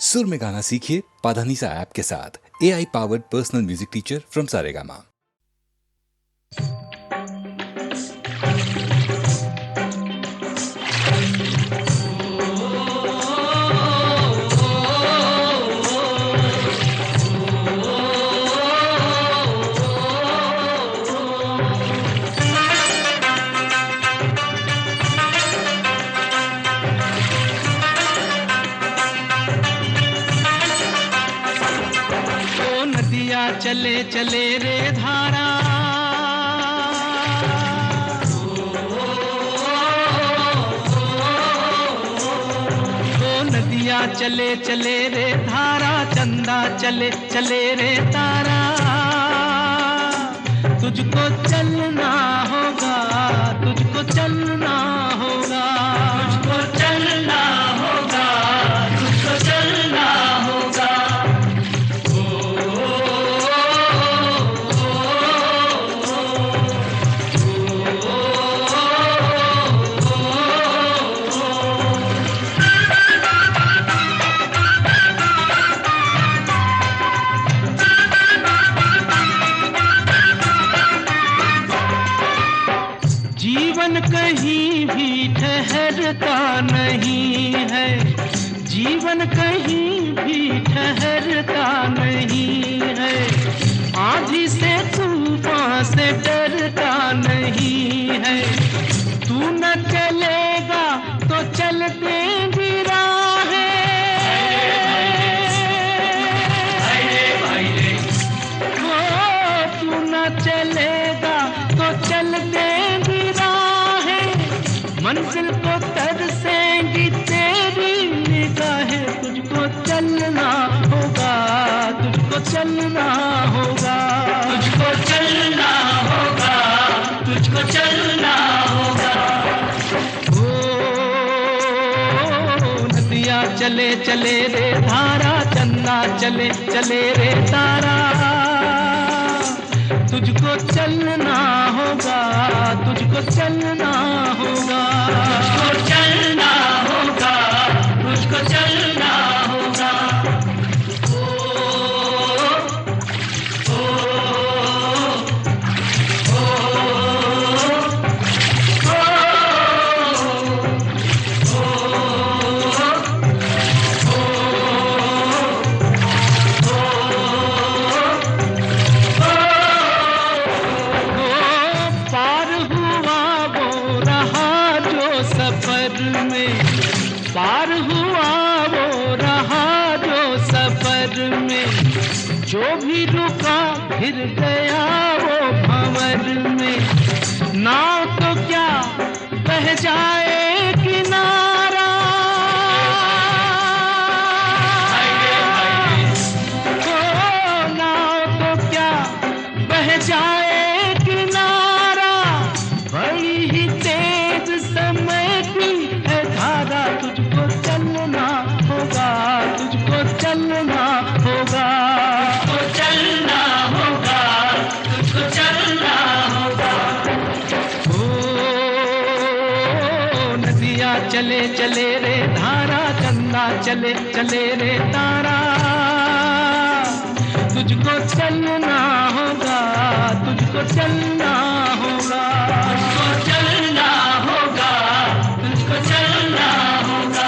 सुर में गाना सीखिए पाधानीसा ऐप के साथ। AI powered personal music teacher from Saregama. चले चले रे धारा, ओ नदिया चले चले रे धारा, चंदा चले चले रे तारा। तुझको चलना होगा, तुझको चलना होगा, तुझको चलना होगा, तुझको चलना होगा। जीवन कहीं भी ठहरता नहीं है, जीवन कहीं भी ठहरता नहीं है। आंधी से तूफान से डरता नहीं है। तू न चलेगा तो चलते भी राहें, तू न चलेगा तो चलते भी राहें। मंजिल को तरसेंगी तेरी निगाहें। तुझको चलना होगा, तुझको चलना होगा, तुझको चलना होगा, तुझको चलना होगा। ओ नदिया चले चले रे धारा, चंदा चले चले रे तारा। तुझको चलना होगा, तुझको चलना होगा, तुझको चलना होगा, तुझको चलना होगा। पार हुआ वो रहा जो सफर में, जो भी रुका फिर गया वो भंवर में। नाव तो क्या बह जाए किनारा, ओ नाव तो क्या बह जाए किनारा। बड़ी ही तेज समय की है धारा। तुझको चलना होगा, तुझको चलना होगा, तुझको चलना होगा, तुझको चलना होगा। ओ नदिया चले चले रे धारा, चंदा चले चले रे तारा। तुझको चलना होगा, तुझको चलना होगा, तुझको चलना होगा, तुझको चलना होगा।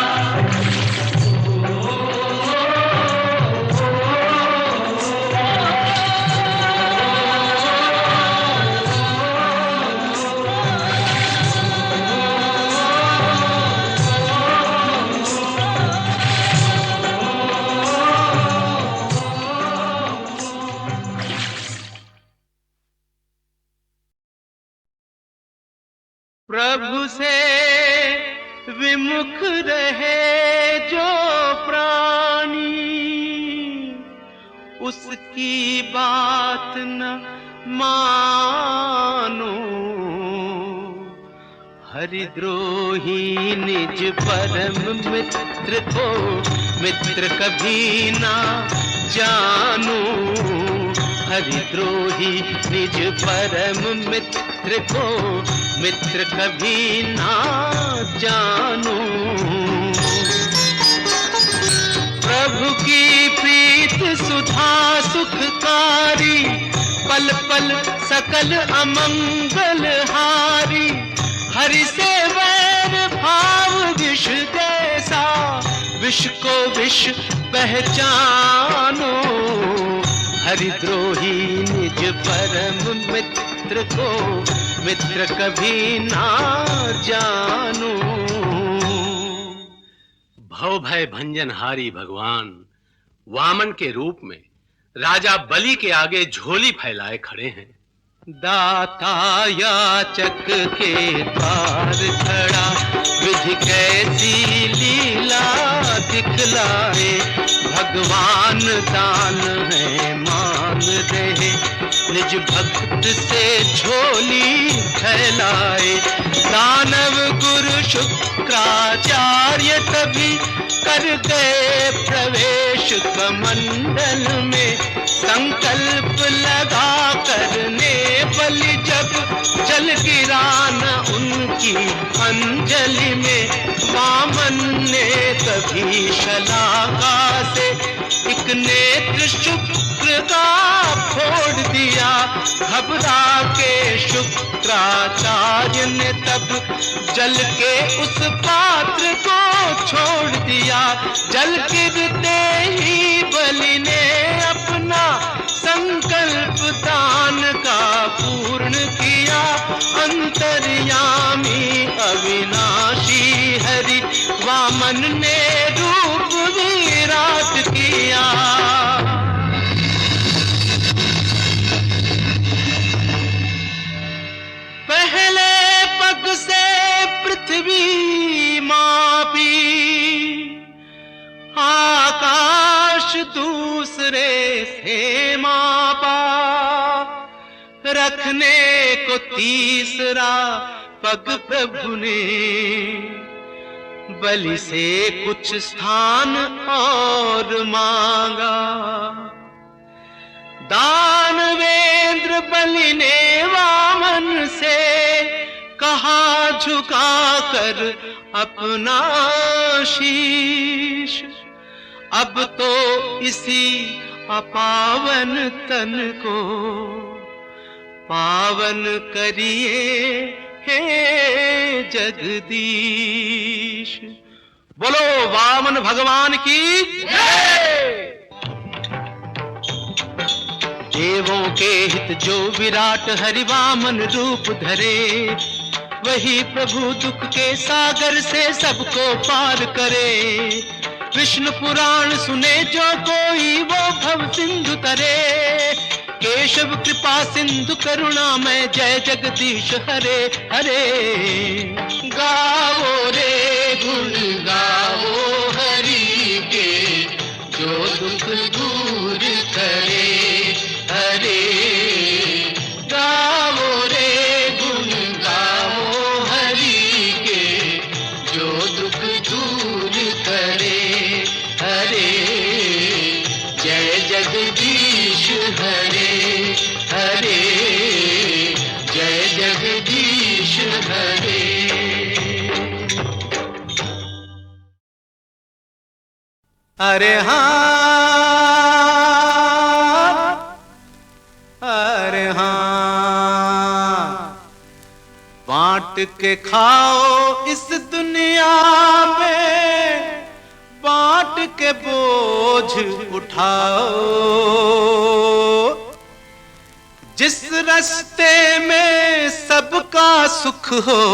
प्रभु से विमुख रहे जो प्राणी, उसकी बात न मानो। हरिद्रोही निज परम मित्र को मित्र कभी ना जानो। हरिद्रोही निज परम मित्र को मित्र कभी ना जानो। प्रभु की प्रीत सुधा सुखकारी, पल पल सकल अमंगल हारी। हरि से वैर भाव विष जैसा, विष को विष पहचानो। हरिद्रोही निज परम मित्र को, मित्र कभी ना जानो। भव भय भंजनहारी भगवान वामन के रूप में राजा बलि के आगे झोली फैलाए खड़े हैं। दाता याचक के द्वार खड़ा, विधि कैसी लीला दिखलाए। भगवान दान है मान रहे, निज भक्त से झोली फैलाए। दानव गुरु शुक्राचार्य तभी कर गए प्रवेश कमंडल में। संकल्प लगा करने बलि जब जल गिरा न उनकी अंजलि में। वामन ने कभी शलाका से एक नेत्र शुक्र का फोड़ दिया। घबरा के शुक्राचार्य ने तब जल के उस पात्र को छोड़ दिया। जल गिरते ही बलि ने अपना संकल्प दान का पूर्ण किया। अंतर्यामी अविनाशी हरि वामन ने रूप विराट किया। पहले पग से पृथ्वी मापी, आकाश दूसरे से मापा। रखने को तीसरा पग प्रभु ने, बलि से कुछ स्थान और मांगा। दानवेंद्र बलि ने वामन से कहा झुका कर अपना शीश। अब तो इसी अपावन तन को पावन करिए हे जगदीश। बोलो वामन भगवान की जय। देवों के हित जो विराट हरि वामन रूप धरे, वही प्रभु दुख के सागर से सबको पार करे। विष्णु पुराण सुने जो कोई वो भव सिंधु तरे। केशव कृपा सिंधु करुणा में जय जगदीश हरे हरे। गावो रे गुण गावो हरि के, जो दुख दूर करे हरे। गावो रे गुण गावो हरि के, जो दुख दूर करे हरे। जय जगदीश हरे हरे, जय जगदीश हरे। अरे हाँ, अरे हाँ, बांट के खाओ इस दुनिया में, बांट के बोझ उठाओ। जिस रास्ते में सबका सुख हो,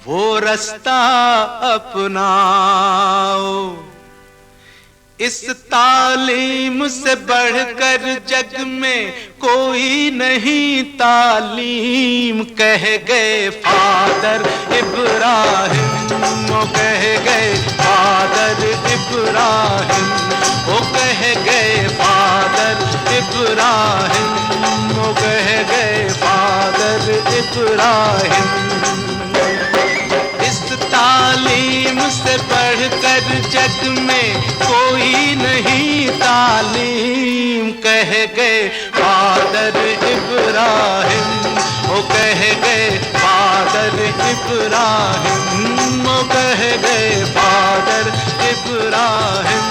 वो रास्ता अपनाओ। इस तालीम से बढ़कर जग में कोई नहीं तालीम, कह गए फादर इब्राहिम, वो कह गए फादर इब्राहिम, वो कह गए फादर इब्राहिम, वो कह गए फादर इब्राहिम। इस तालीम से बढ़कर जग में कोई नहीं तालीम, कह गए फादर इब्राहिम, वो कह गए फादर इब्राहिम, वो कह गए फादर इब्राहिम।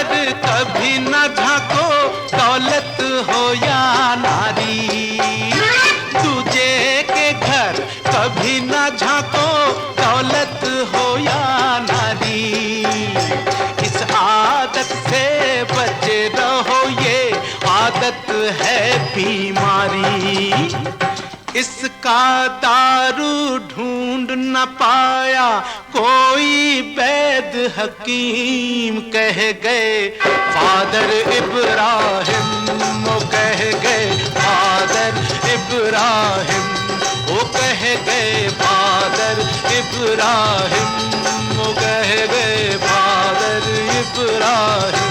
पर कभी न झांको, दौलत हो या नारी। दूजे के घर कभी न झांको, दौलत हो या नारी। इस आदत से बचे रहो, ये आदत है बीमारी। इसका दारू ढूंढ न पाया कोई वैद हकीम, कह गए फादर इब्राहिम, वो कह गए फादर इब्राहिम, वो कह गए फादर इब्राहिम, वो कह गए फादर इब्राहिम।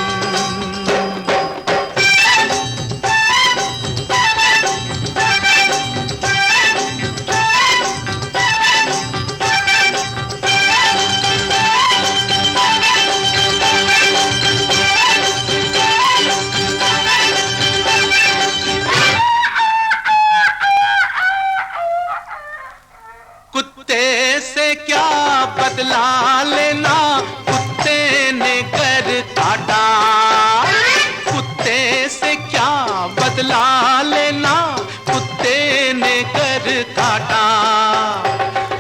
कुत्ते से क्या बदला लेना, कुत्ते ने कर काटा। कुत्ते से क्या बदला लेना, कुत्ते ने कर काटा।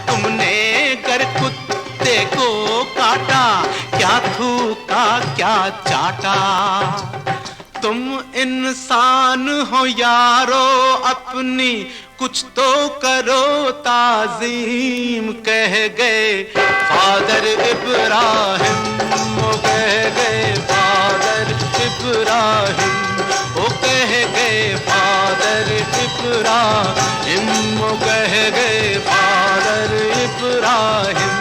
तुमने कर कुत्ते को काटा, क्या थूका क्या चाटा। तुम इंसान हो यारो अपनी, कुछ तो करो ताजीम, कह गए फादर इब्राहिम, वो कह गए फादर इब्राहिम, वो कह गए फादर इब्राहिम, वो कह गए फादर इब्राहिम।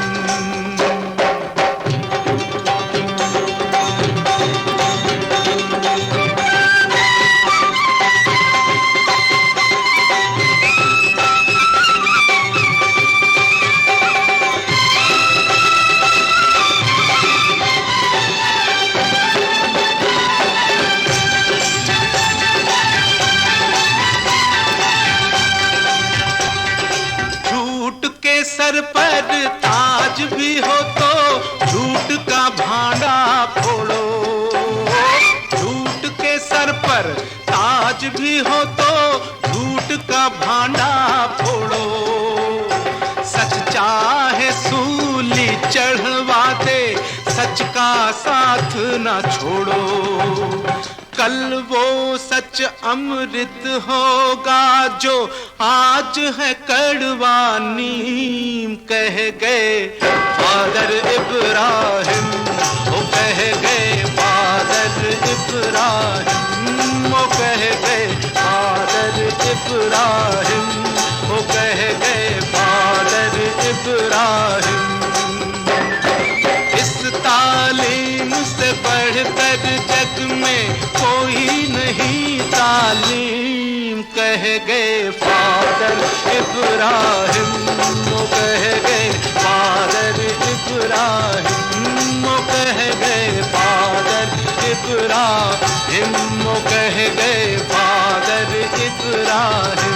सर पर ताज भी हो तो झूठ का भांडा फोड़ो। झूठ के सर पर ताज भी हो तो झूठ का भांडा फोड़ो। सच चाहे सूली चढ़वा दे, सच का साथ ना छोड़ो। कल वो सच अमृत होगा जो आज है कड़वा नीम, कह गए फादर इब्राहिम, वो कह गए फादर इब्राहिम, वो कह गए फादर इब्राहिम, वो कह गए फादर इब्राहिम। इस तालीम से बढ़कर जग में कोई नहीं तालीम, कह गए फादर इब्राहिम, वो कह गए फादर इब्राहिम, वो कह गए फादर इब्राहिम, वो कह गए फादर इब्राहिम।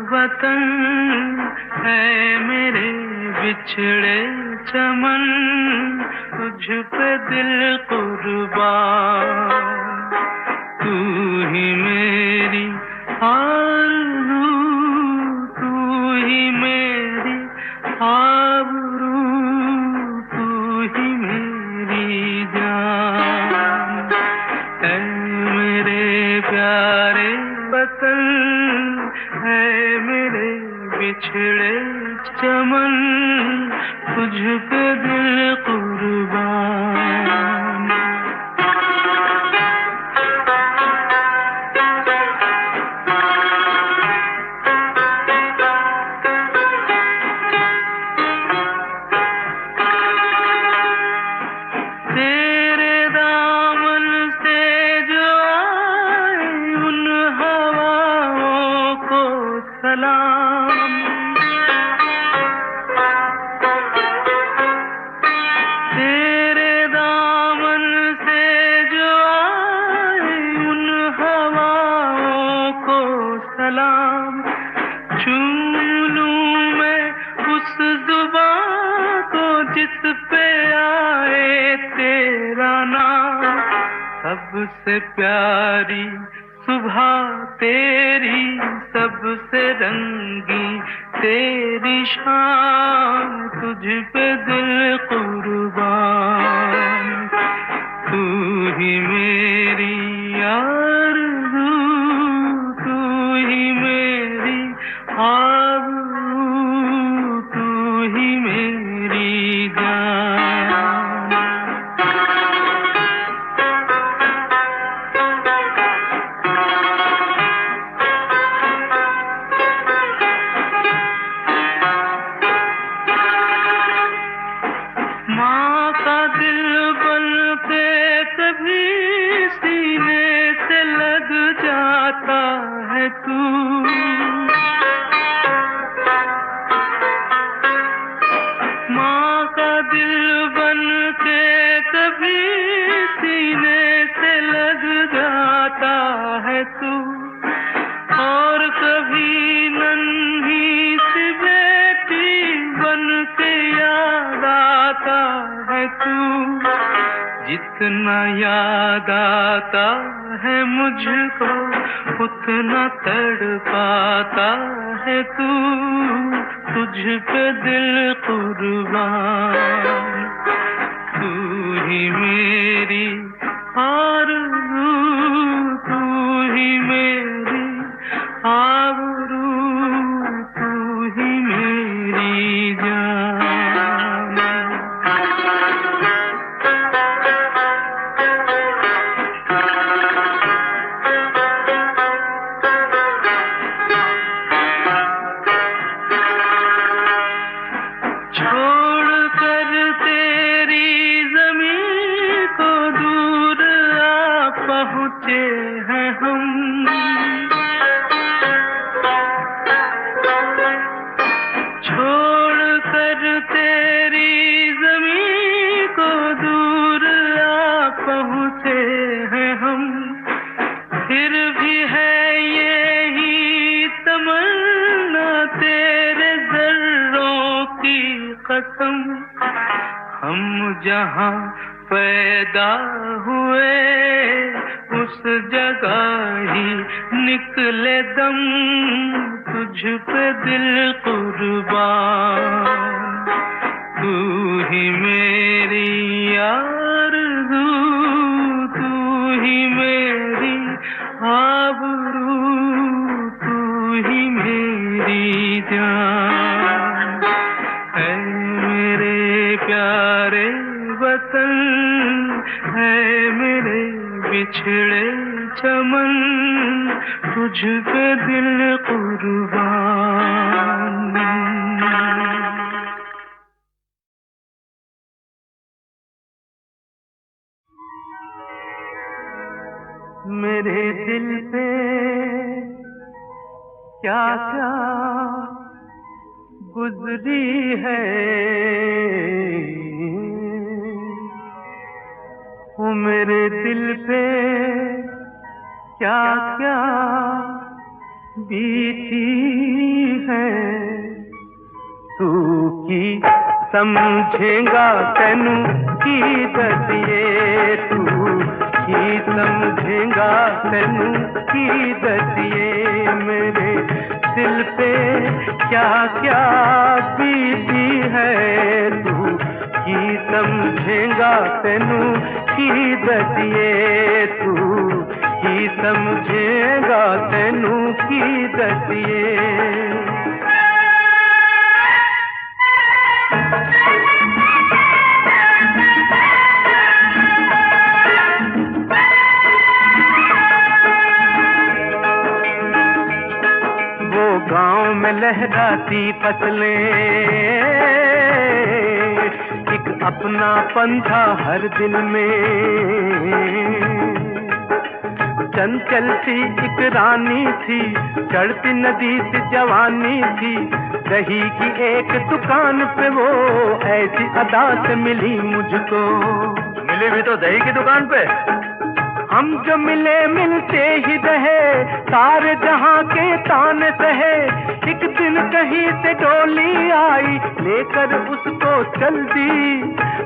वतन है मेरे बिछड़े चमन, तुझ पे दिल कुर्बान। तू ही मेरी आरज़ू, तू ही मेरी आबरू, तू ही मेरी जान। ऐ मेरे प्यारे वतन है मेरे बिछड़े चमन, तुझ पे दिल कुर्बान। जाना, सबसे प्यारी सुबह तेरी, सबसे रंगी तेरी शाम, तुझ पे दिल कुर्बान। तू ही मेरी आरज़ू, तू ही मेरी आबरू, तू ही मेरी जान। माँ का दिल बन के कभी सीने से लग जाता है तू, माँ का दिल बन के कभी सीने से लग जाता है तू, और कभी नन्ही सी बेटी बन के याद आता है तू। जितना याद आता है मुझको उतना तड़पाता है तू, तुझ पे दिल कुर्बान। तू ही मेरी आरज़ू, तू ही मेरी आबरू, तू ही मेरी जान। पहुँचे हैं हम, छोड़ कर तेरी ज़मीं को दूर आ पहुँचे हैं हम। फिर भी है यही तमन्ना तेरे ज़र्रों की कसम, हम जहाँ पैदा हुए उस जगह ही निकले दम, तुझ पे दिल कुर्बान। तू ही मेरी आरज़ू, तू ही मेरी आबरू, तू ही मेरी जान। है मेरे प्यारे वतन, है मेरे बिछड़े चमन, तुझ पे दिल कुर्बान। मेरे दिल पे क्या क्या गुजरी है, वो मेरे दिल पे क्या क्या बीती है। तू की समझेगा तेनू की दसिए, तू की समझेगा तेनू की दसिए। मेरे दिल पे क्या क्या बीती है, तू की समझेगा तेनू की दसिए, तू की समझेगा तेनू की दसिए। गांव में लहराती फसलें, एक अपना पंथा हर दिल में। चंचल सी एक रानी थी, चढ़ती नदी से जवानी थी। दही की एक दुकान पे वो ऐसी अदा से मिली मुझको। मिली भी तो दही की दुकान पे। हम जो मिले मिलते ही रहे, सारे जहां के ताने सहे। एक दिन कहीं से डोली आई लेकर उसको चल दी।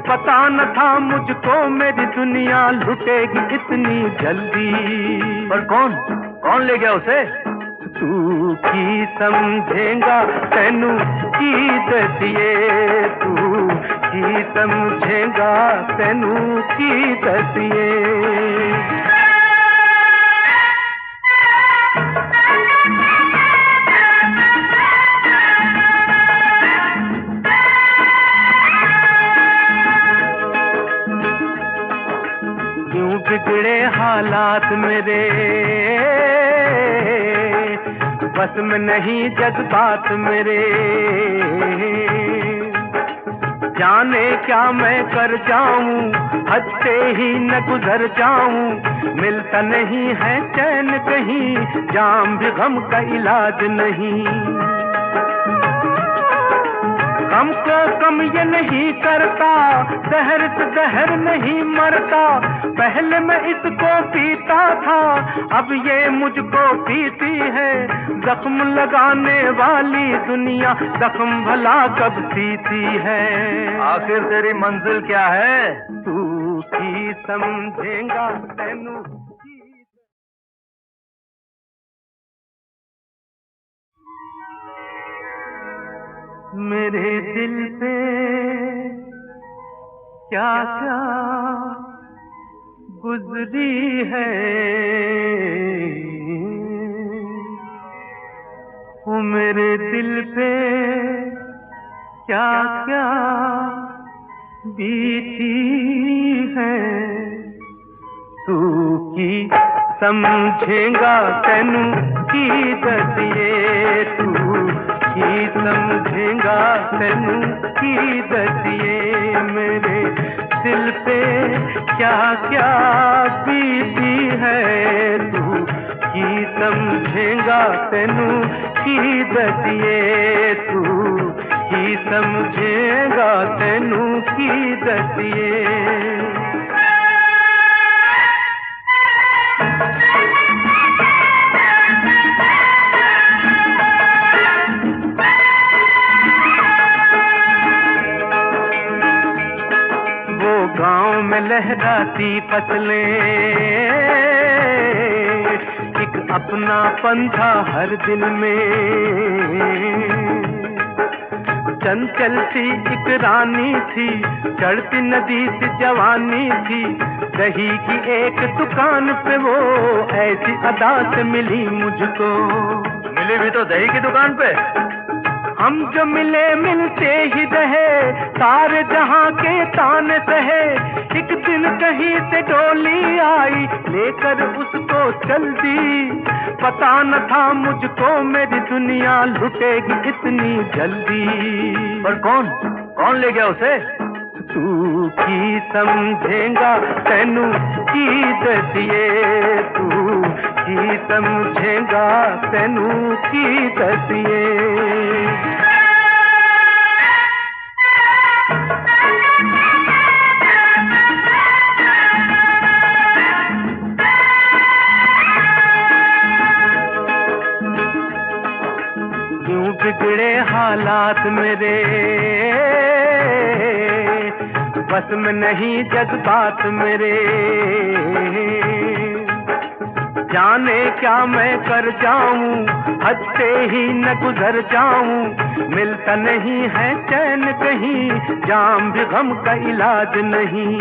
पता न था मुझको मेरी दुनिया लुटेगी इतनी जल्दी। पर कौन कौन ले गया उसे? तू की समझेगा तेनू की दसिए, तू की समझेगा तेनू की दसिए। यूं बिगड़े हालात मेरे, बस में नहीं जज्बात मेरे। जाने क्या मैं कर जाऊं, हद से ही न गुजर जाऊं। मिलता नहीं है चैन कहीं, जाम भी गम का इलाज नहीं। गम को कम ये नहीं करता, जहर से जहर नहीं मरता। पहले मैं इसको पीता था, अब ये मुझको पीती है। जख्म लगाने वाली दुनिया जख्म भला कब सीती है। आखिर तेरी मंजिल क्या है? तू की समझेगा तेनू। मेरे दिल पे क्या क्या गुजरी है, वो मेरे दिल पे क्या क्या बीती है। तू की समझेगा तेनू की दसिए, तू की समझेगा तेनू की दसिए। मेरे दिल पे क्या क्या बीती है, तू की समझेगा तेनू की दसिए, तू की समझेगा तेनू की दसिए। गांव में लहराती फसलें, एक अपना पंथा हर दिल में। चंचल सी एक रानी थी, चढ़ती नदी से जवानी थी। दही की एक दुकान पे वो ऐसी अदा से मिली मुझको। मिली भी तो दही की दुकान पे। हम जो मिले मिलते ही रहे, सारे जहां के ताने सहे। एक दिन कहीं से डोली आई लेकर उसको चल दी। पता न था मुझको मेरी दुनिया लुटेगी इतनी जल्दी। पर कौन कौन ले गया उसे? तू की समझेगा तेनू की दसिए, तू की समझेगा तेनू की दसिए। यूं बिगड़े हालात मेरे, बस में नहीं जज्बात मेरे। जाने क्या मैं कर जाऊं, हद से ही न गुजर जाऊं। मिलता नहीं है चैन कहीं, जाम भी गम का इलाज नहीं।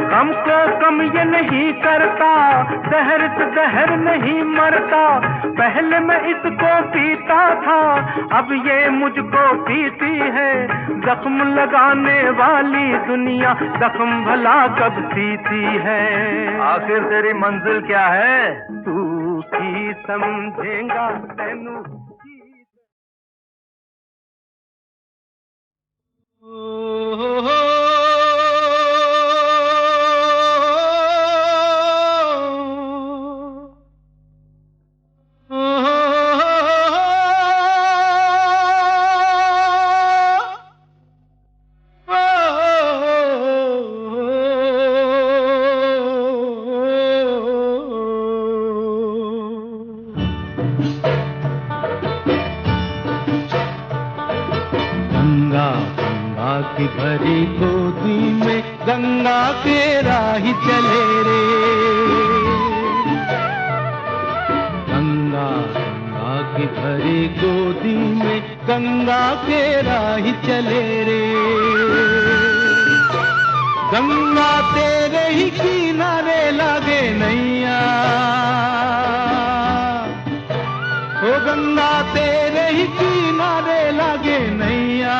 गम को कम ये नहीं करता, जहर से जहर नहीं मरता। पहले मैं इसको पीता था, अब ये मुझको पीती है। जख्म लगाने वाली दुनिया जख्म भला कब सीती है। आखिर तेरी मंजिल क्या है? तू की समझेगा तेनू। भरी गोदी में गंगा के राही चले रे। गंगा गंगा की भरी गोदी में गंगा के राही चले रे। गंगा तेरे ही किनारे लागे नैया, ओ गंगा तेरे ही किनारे लागे नैया।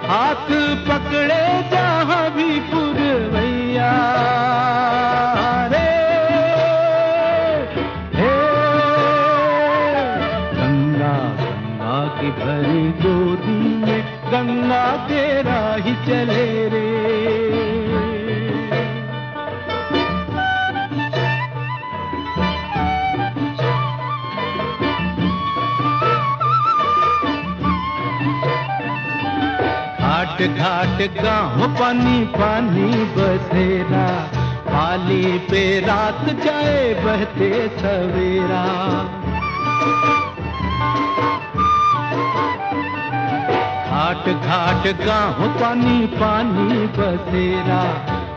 हाथ पकड़े जहाँ भी पुरवैया रे। हे गंगा गंगा की भरी गोदी में गंगा तेरा ही चले रे। घाट घाट गाँव पानी पानी बसेरा, पाली पे रात जाए बहते सवेरा। घाट घाट गाँव पानी पानी बसेरा,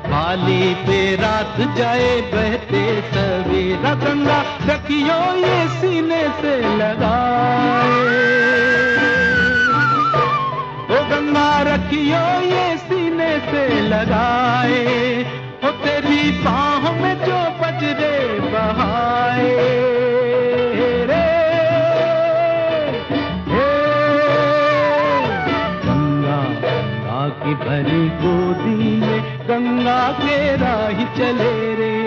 पाली पे रात जाए बहते सवेरा। गंगा रखियो ये सीने से लगाए, ओ गंगा रखियो ये सीने से लगाए। ओ तेरी बाहों में जो बजरे बहाए रे। हे गंगा गंगा की भरी गोदी में गंगा के राही चले रे।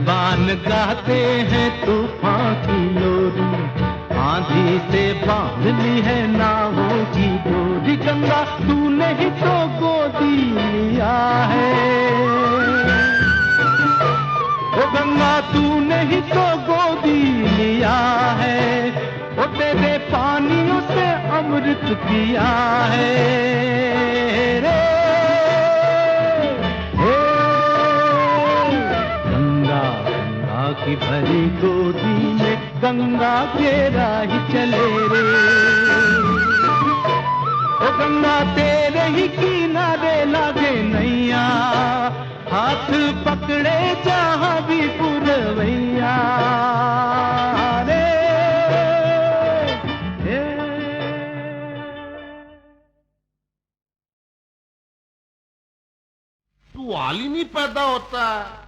बान गाते हैं तूफान की लोरी, आंधी से बांध ली है नावों की डोरी। गंगा तूने ही तो गोदी लिया है, ओ गंगा तूने ही तो गोदी लिया है। ओ तेरे पानियों से अमृत पिया है रे। की भरी गोदी में गंगा के राही चले रे। ओ गंगा तेरे ही किनारे लागे नैया, हाथ पकड़े जहाँ भी पुरवैया रे। तू आलिम ही पैदा होता है।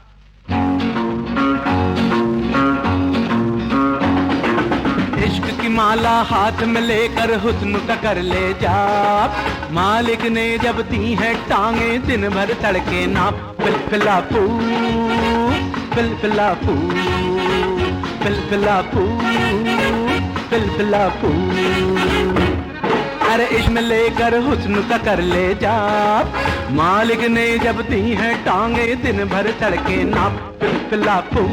इश्क की माला हाथ में लेकर हुस्न का कर ले जा। मालिक ने जब दी है टांगे दिन भर तड़के ना। फिलफिला फू फिलफिला फू फिलफिला फू फिलफिला फू। अरे इश्क लेकर हुस्न का कर ले जा। मालिक ने जब दी है टांगे दिन भर तड़के ना। फिलफिला फू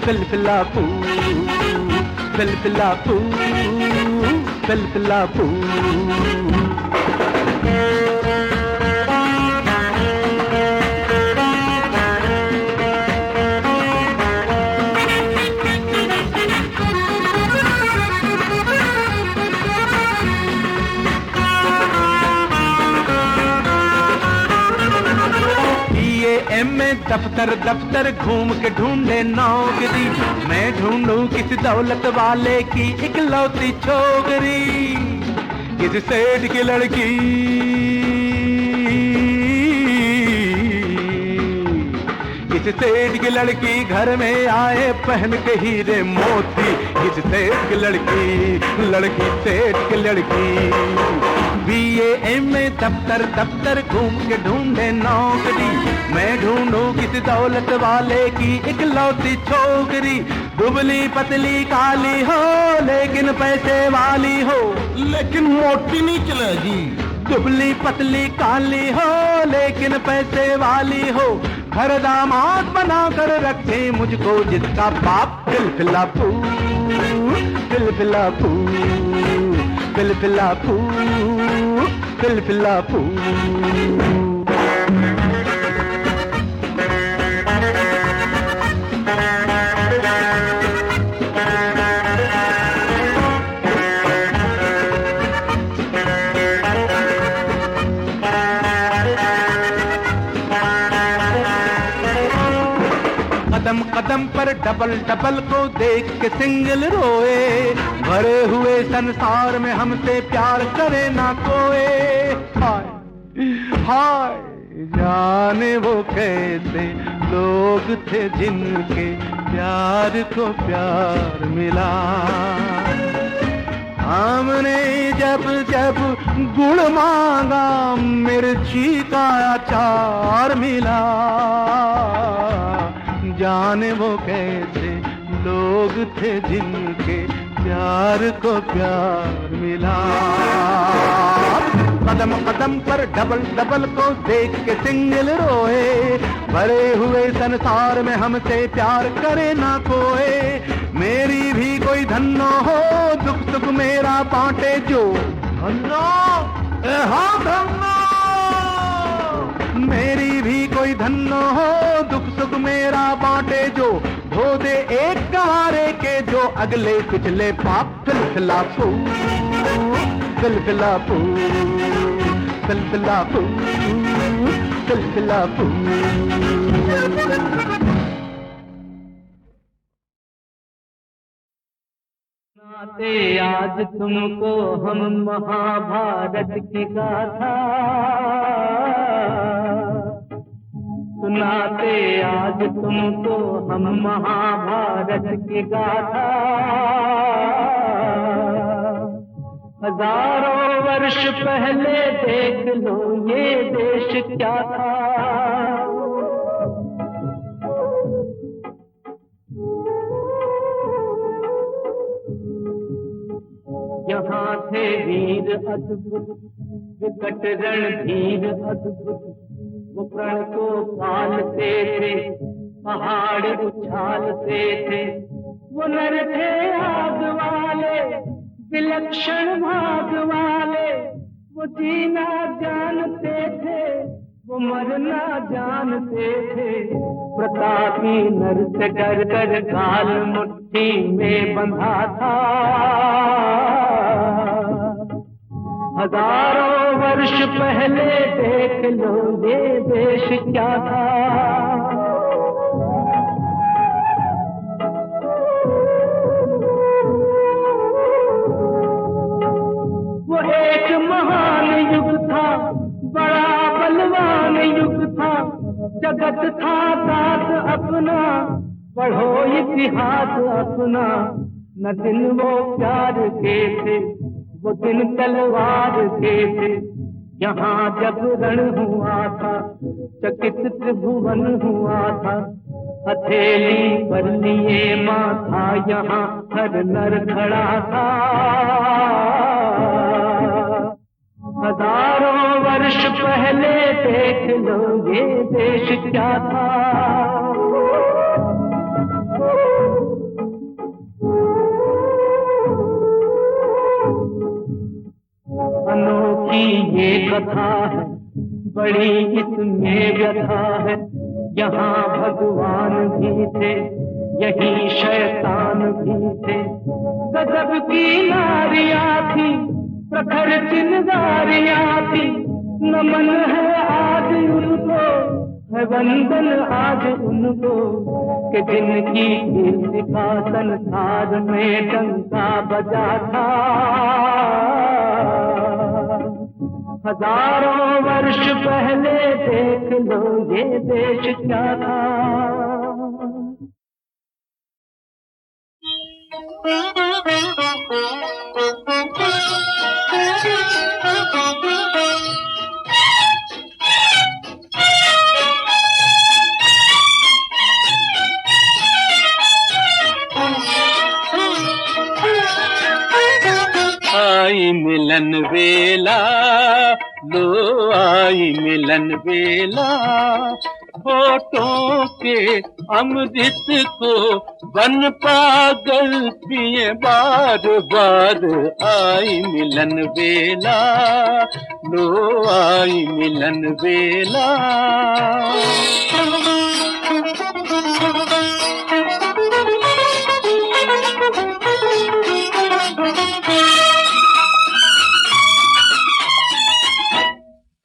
फिलफिला फू फिलफिला फू फिलफिला फू। दफ्तर दफ्तर घूम के ढूंढे नौकरी, मैं ढूंढूं किसी दौलत वाले की इकलौती छोकरी। किसी सेठ की लड़की, किसी सेठ की लड़की घर में आए पहन के हीरे मोती। किसी सेठ की लड़की, लड़की सेठ की लड़की। BA दफ्तर दफ्तर घूम के ढूंढे नौकरी, मैं ढूंढूं किसी दौलत वाले की इकलौती छोकरी। दुबली पतली काली हो लेकिन पैसे वाली हो, लेकिन मोटी नहीं चलेगी। दुबली पतली काली हो लेकिन पैसे वाली हो। घर दामाद बना कर रखे मुझको जिसका बाप। फिलफिला फू फिलफिला फू फिलफिला फू फिलफिला फू। कदम कदम पर डबल डबल को देख के सिंगल रोए, भरे हुए संसार में हमसे प्यार करे ना कोई। हाय हाय जाने वो कैसे लोग थे जिनके प्यार को प्यार मिला। हमने जब जब गुड़ मांगा मिर्ची का अचार मिला। जाने वो कैसे लोग थे जिनके प्यार को प्यार मिला। कदम कदम पर डबल डबल को देख के सिंगल रोए, भरे हुए संसार में हमसे प्यार करे ना कोई। मेरी भी कोई धन्नो हो दुख सुख मेरा बांटे जो, धन्नो हाँ धन्नो। मेरी भी कोई धन्नो हो दुख सुख मेरा बांटे जो, धो दे एक गवारे के जो अगले पिछले पाप। फिलफिलापू फिलफिलापू फिलफिलापू फिलफिलापू। सुनाते आज तुमको हम महाभारत की गाथा, सुनाते आज तुमको हम महाभारत की गाथा। हजारों वर्ष पहले देख लो ये देश क्या था। यहाँ थे वीर अद्भुत विकट रणधीर अद्भुत, वो प्रण को पालते थे पहाड़ उछालते थे। वो नर थे आग वाले विलक्षण भाग वाले, वो जीना जानते थे वो मरना जानते थे। प्रतापी नर से डर कर काल मुट्ठी में बंधा था। हजारों वर्ष पहले देख लो ये देश क्या था। वो एक महान युग था, बड़ा बलवान युग था। जगत था दास अपना, पढ़ो इतिहास अपना। न दिन वो प्यार के थे वो दिन तलवार के थे। यहाँ जब रण हुआ था चकित त्रिभुवन हुआ था। हथेली पर लिए माथा यहाँ हर नर खड़ा था। हजारों वर्ष पहले देख लो ये देश क्या था। अनोखी ये कथा है बड़ी इसमें व्यथा है। यहाँ भगवान भी थे यही शैतान भी थे। गजब की नारियां थी प्रखर चिंगारियां थी। नमन है आज उनको है वंदन आज उनको, कि जिनकी कीर्ति का संसार में डंका बजा था। हजारों वर्ष पहले देख लो ये देश क्या था। आई मिलन वेला लो आई मिलन वेला। होठों के अमृत को बन पागल पिए बार बार। आई मिलन वेला लो आई मिलन वेला।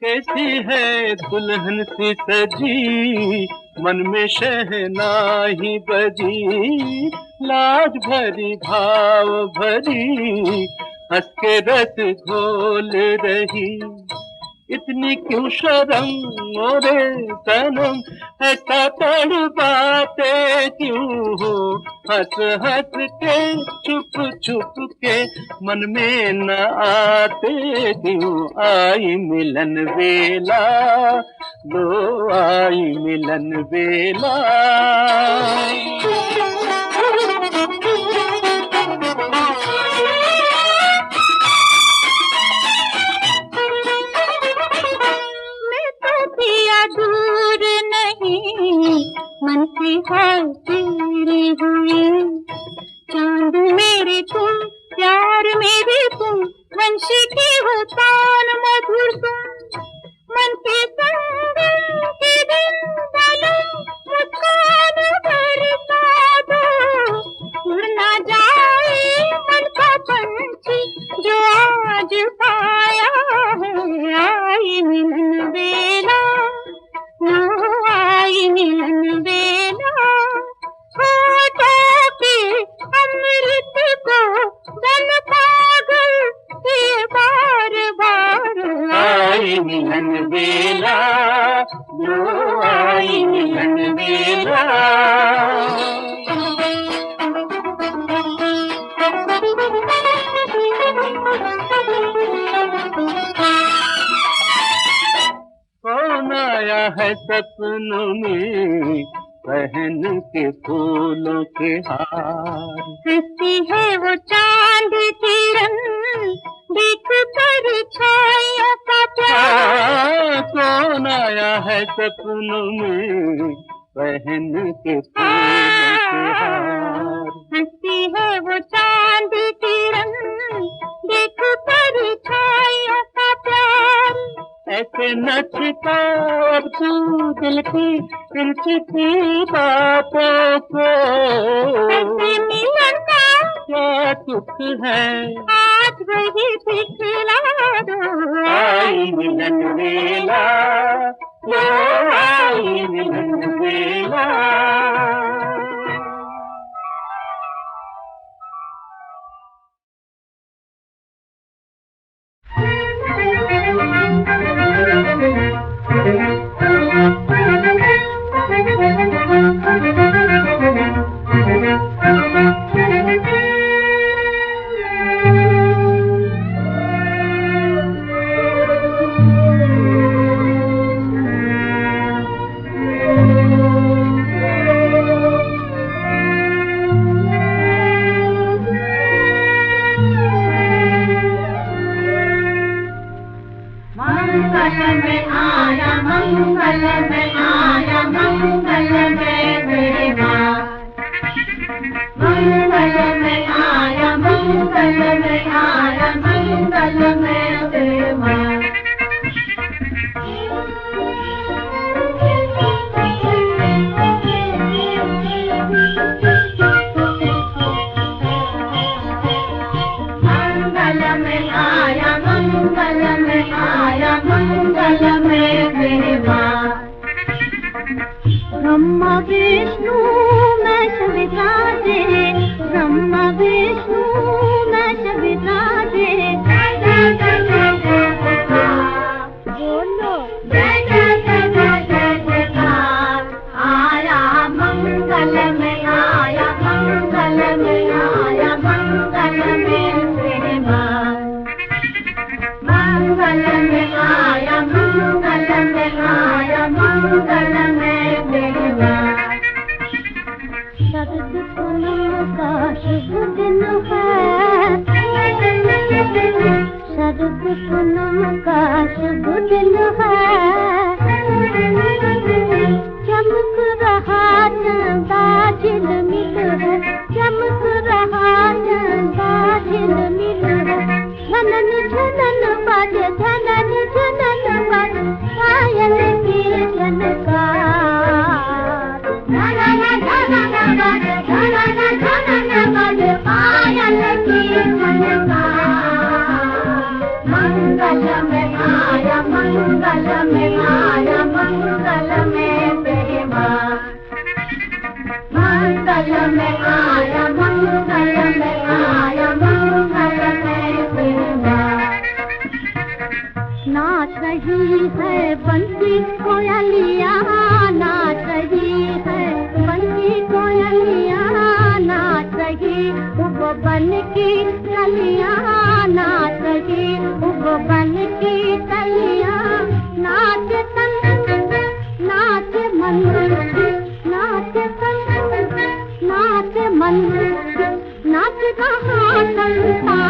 कैसी है दुल्हन सी सजी मन में शहनाई बजी, लाज भरी भाव भरी, हंस के रस घोल रही। इतनी क्यों शर्म मोरे सनम, ऐसा तड़पाते क्यों हो? हंस हंस के छुप छुप के मन में न आते क्यों? आई मिलन वेला, लो आई मिलन वेला। दूर नहीं मन की है तेरी हुई, चांद मेरे तुम, प्यार मेरे तुम, वंशी की हो तान मधुर तुम। मन के संग के दिन डालो, मुस्कान बरसा दो, उड़ ना जाए मन का पंछी जो आज पाया है। आई मिलन वेला, आई मिलन वेला, होठों के अमृत को जन पागल के बार बार। आई मिलन वेला, लो आई मिलन वेला। कौन आया है सपनों में पहन के फूलों के हार? हंसती है वो चांद किरण, देख कर छाया का प्यार। कौन आया है सपनों में पहन के फूलों के हार? हंसती है वो चांद किरण, देख कर छाया का प्यार। ऐसे नचता अब तू दिल की दिलचस्पी बातों को, ऐसे मिलन का क्या सुख है आज वही दिखला दो। आई मिलन वेला, लो आई मिलन वेला। ब्रह्मा विष्णु मैं सविता दे, ब्रह्मा विष्णु मैं सविता दे। बोलो जय जय जय जय जय जयकार। आया मंगल में, आया मंगल में, आया मंगल में तेरे माँ। मंगल में आया, मंगल में आया, मंगल में तेरे माँ। शरद पूनम का शुभ दिन है, शरद पूनम का शुभ दिन है। चमक रहा चंदा झिलमिल है, चमक रहा चंदा झिलमिल है। झनन झनन बाजे, झनन झनन बाजे, पायल की झनकार। झनन झनन बाजे, झनन झनन बाजे, पायल की झनकार। मंगल में आया, मंगल में आया, मंगल में तेरे माँ। मंगल में आया, मंगल में आया, मंगल में सेवा। नाच रही है बंसी कोयलिया, नाच रही है बंसी कोयलिया, नाच रही उब बन की कलियां, नाच रही उब बन की कलियां। नाच तन नाच मन, नाच तन नाच मन, नाच कहाँ संसार